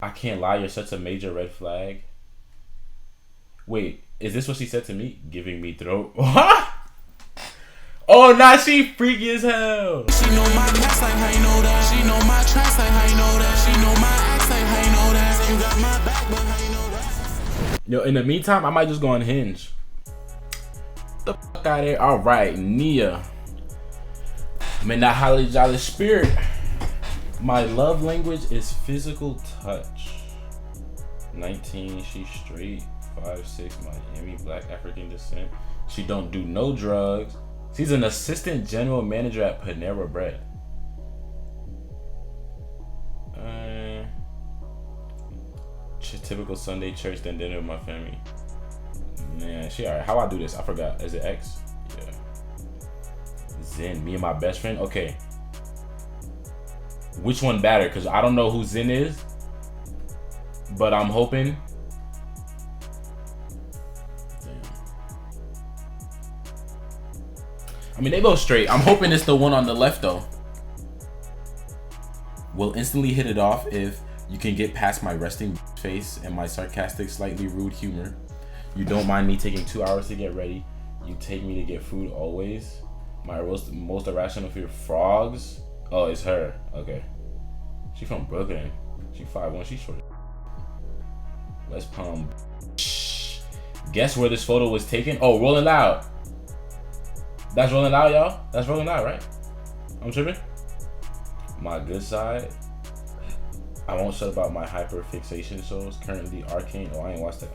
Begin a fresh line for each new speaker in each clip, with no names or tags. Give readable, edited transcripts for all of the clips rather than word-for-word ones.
I can't lie, you're such a major red flag. Wait, is this what she said to me? Giving me throat. Oh, nah, she freaky as hell. She know my past like how you know that. She know my tracks like how you know that. She know my acts like how you know that. You got my back, but how you know that? Yo, in the meantime, I might just go on Hinge. The fuck out of here. All right, Nia. I'm in that holly jolly spirit. My love language is physical touch. 19, she's straight. 5'6", Miami, black African descent. She don't do no drugs. She's an assistant general manager at Panera Bread. Typical Sunday church, then dinner with my family. Man, she alright. How I do this? I forgot. Is it X? Yeah. Zen, me and my best friend. Okay. Which one better? Because I don't know who Zen is, but I'm hoping. I mean, they both straight. I'm hoping it's the one on the left, though. We'll instantly hit it off if you can get past my resting face and my sarcastic, slightly rude humor. You don't mind me taking 2 hours to get ready. You take me to get food always. My most irrational fear, frogs. Oh, it's her. Okay. She from Brooklyn. She 5'1". She short. West Palm. Guess where this photo was taken? Oh, Rolling Loud. That's Rolling Loud, y'all? That's Rolling Loud, right? I'm tripping? My good side. I won't shut about my hyperfixation shows. Currently Arcane. Oh, I ain't watched that.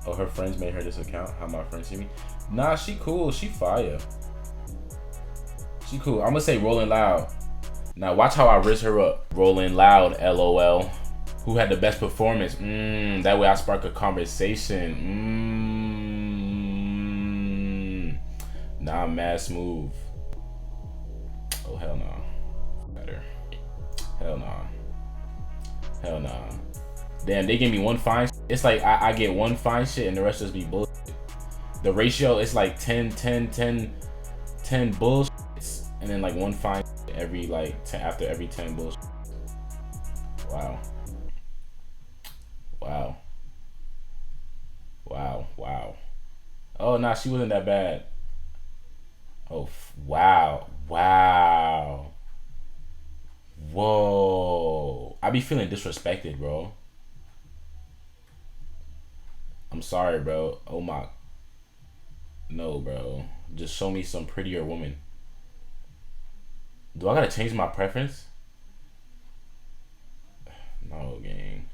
Oh, her friends made her this account. How my friends see me. Nah, she cool. She fire. She cool. I'm gonna say Rolling Loud. Now watch how I riz her up. Rolling Loud, LOL. Who had the best performance? That way I spark a conversation. Nah, I'm mad smooth. Oh, hell no. Better. Hell no. Hell no. Damn, they give me one fine. It's like I get one fine shit and the rest just be bullshit. The ratio is like 10 bullshit, and then like one fine every like 10 after every 10 bullshit. Wow. Wow. Wow. Wow. Oh, nah, she wasn't that bad. Oh, wow. Wow. Whoa. I be feeling disrespected, bro. I'm sorry, bro. Oh my. No, bro. Just show me some prettier woman. Do I gotta change my preference? No, gang.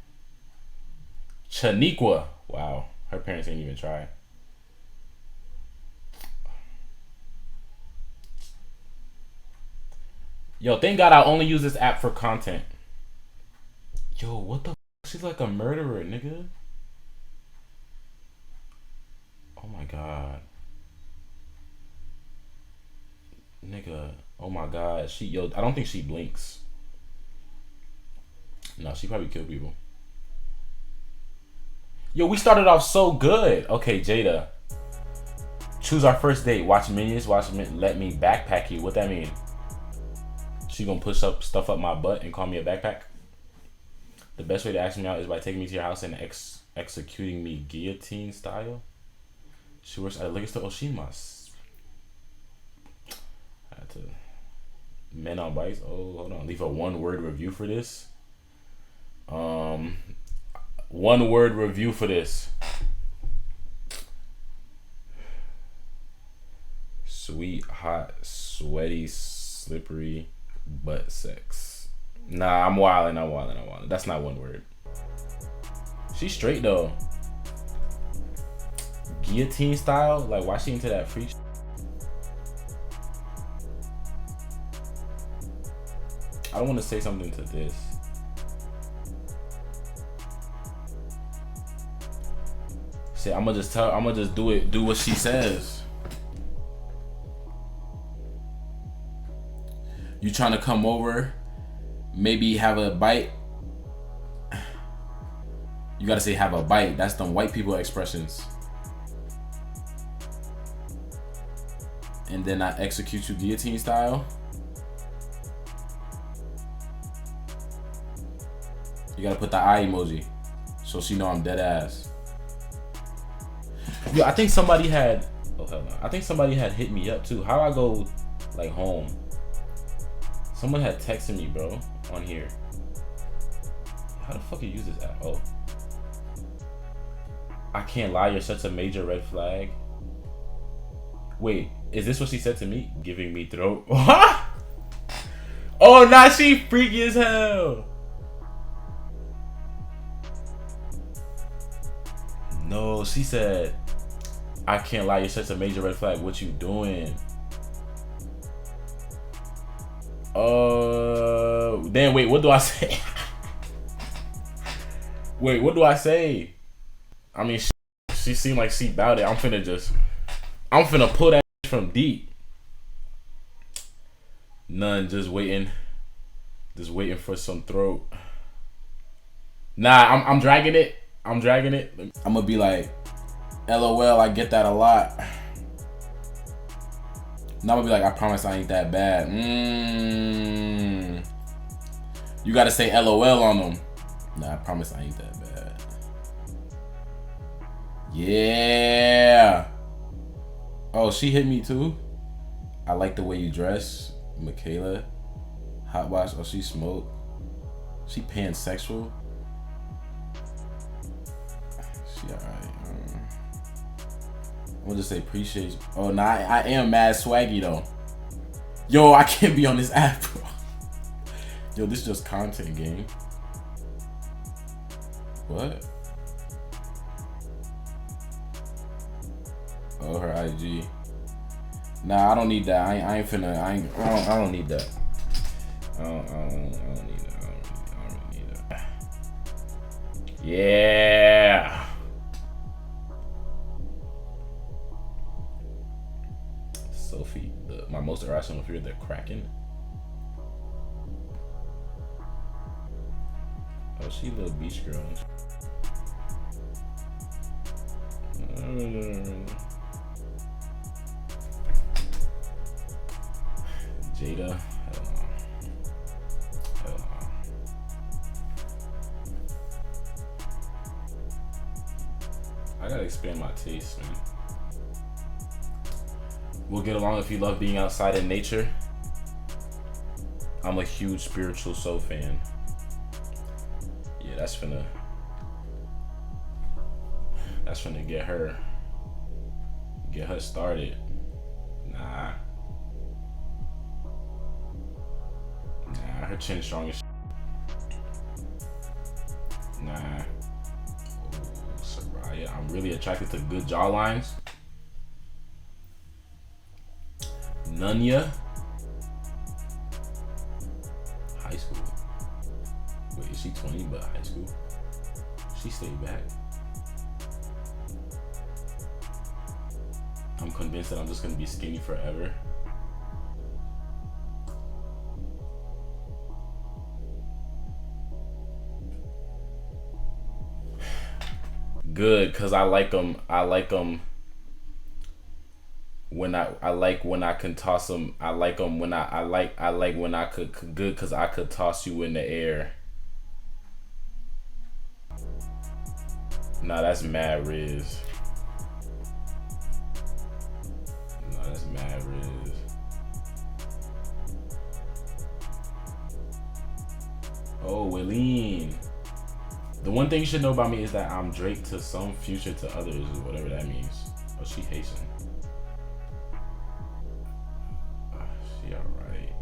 Chaniqua. Wow. Her parents ain't even try. Yo, thank God I only use this app for content. Yo, what the f? She's like a murderer, nigga. Oh my God. Nigga. Oh my God. Yo, I don't think she blinks. No, she probably killed people. Yo, we started off so good. Okay, Jada. Choose our first date. Watch Minions. Let me backpack you. What that mean? She gonna push up stuff up my butt and call me a backpack? The best way to ask me out is by taking me to your house and executing me guillotine style. She works at a liquor store. Oh, she must. I had to. Men on bikes. Oh, hold on. Leave a 1-word review for this. 1-word review for this. Sweet, hot, sweaty, slippery butt sex. Nah, I'm wildin'. That's not 1 word. She's straight though. Guillotine style? Like, why she into that freak? I don't want to say something to this. Shit, I'm gonna just do what she says. You trying to come over, maybe have a bite. You gotta say have a bite. That's them white people expressions. And then I execute you guillotine style. You gotta put the eye emoji so she know I'm dead ass. Yo, I think somebody had. Oh hell no! I think somebody had hit me up too. How do I go like home? Someone had texted me, bro, on here. How the fuck you use this app? Oh. I can't lie, you're such a major red flag. Wait, is this what she said to me? Giving me throat. Oh, nah, she freaky as hell. No, she said, I can't lie, you're such a major red flag. What you doing? Then wait, what do I say? Wait, what do I say? I mean, she seemed like she bout it. I'm finna pull that from deep. None, just waiting for some throat. Nah, I'm dragging it. I'm gonna be like, LOL, I get that a lot. Now I'm gonna be like, I promise I ain't that bad. You gotta say LOL on them. Nah, I promise I ain't that bad. Yeah. Oh, she hit me too. I like the way you dress, Michaela. Hot watch. Oh, she smoke. She pansexual. She alright. I'm gonna just say appreciate you. Oh, nah, I am mad swaggy though. Yo, I can't be on this app, bro. Yo, this is just content game. What? Oh, her IG. Nah, I don't need that. I don't need that. I don't need that. I don't really need that. Yeah. Sophie, my most irrational fear, the Kraken. Oh, she a little beach girl. Jada. Hell no. I gotta expand my taste, man. We'll get along if you love being outside in nature. I'm a huge Spiritual Soul fan. Yeah, that's finna get her started. Nah, her chin strong as shit. Nah. Oh, Soraya. I'm really attracted to good jawlines. Nunya. High school. Wait, is she 20 but high school? She stayed back. I'm convinced that I'm just gonna be skinny forever. Good, cause I like them when I can toss them. I like them when I like when I could good, cause I could toss you in the air. Nah, that's mad Riz. Nah, that's mad Riz. Oh, Wileen. The one thing you should know about me is that I'm Drake to some, future to others, or whatever that means. Oh, she Haitian. She alright.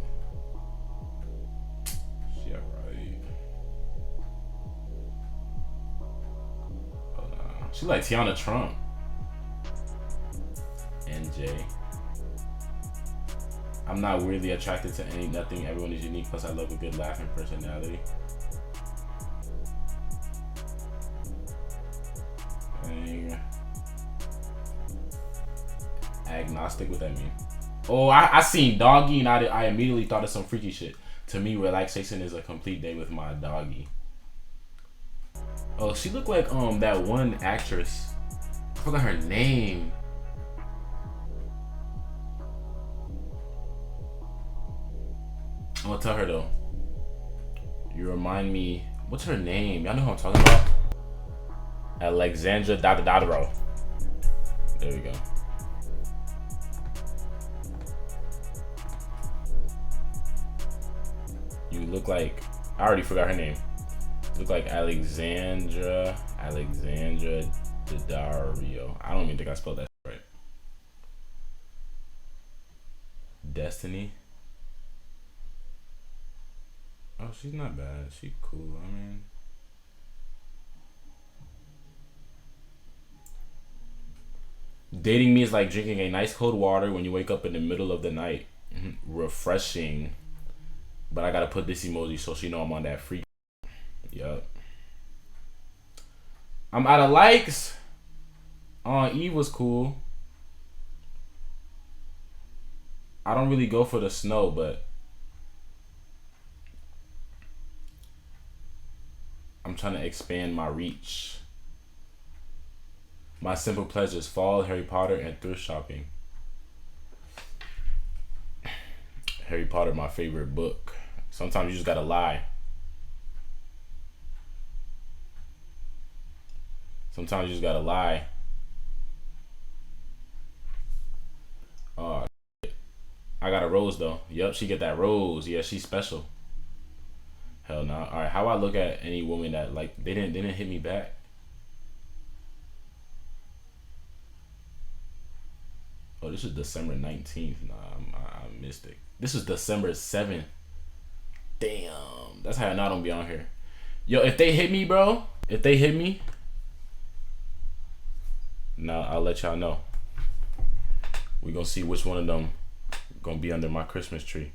She alright. Hold on. She like Tiana Trump. NJ. I'm not weirdly attracted to nothing. Everyone is unique. Plus, I love a good laugh and personality. Agnostic, what that mean? Oh, I seen doggy and I immediately thought of some freaky shit. To me, relaxation is a complete day with my doggy. Oh, she looked like that one actress. I forgot her name. I'm gonna tell her though. You remind me What's her name? Y'all know who I'm talking about? Alexandra Dadadaro. There we go. You look like, I already forgot her name. You look like Alexandra Daddario. I don't even think I spelled that right. Destiny. Oh, she's not bad. She cool. I mean, dating me is like drinking a nice cold water when you wake up in the middle of the night. Refreshing. But I gotta put this emoji so she know I'm on that freak. Yup. I'm out of likes. Eve was cool. I don't really go for the snow, but I'm trying to expand my reach. My simple pleasures: fall, Harry Potter, and thrift shopping. Harry Potter, my favorite book. Sometimes you just gotta lie. Sometimes you just gotta lie. Oh, I got a rose though. Yep, she get that rose. Yeah, she's special. Hell no. All right, how I look at any woman that like they didn't hit me back? Oh, this is December 19th. Nah, I missed it. This is December 7th. Damn, that's how I know I don't be on here. Yo, if they hit me, bro, if they hit me, now I'll let y'all know. We gonna see which one of them gonna be under my Christmas tree.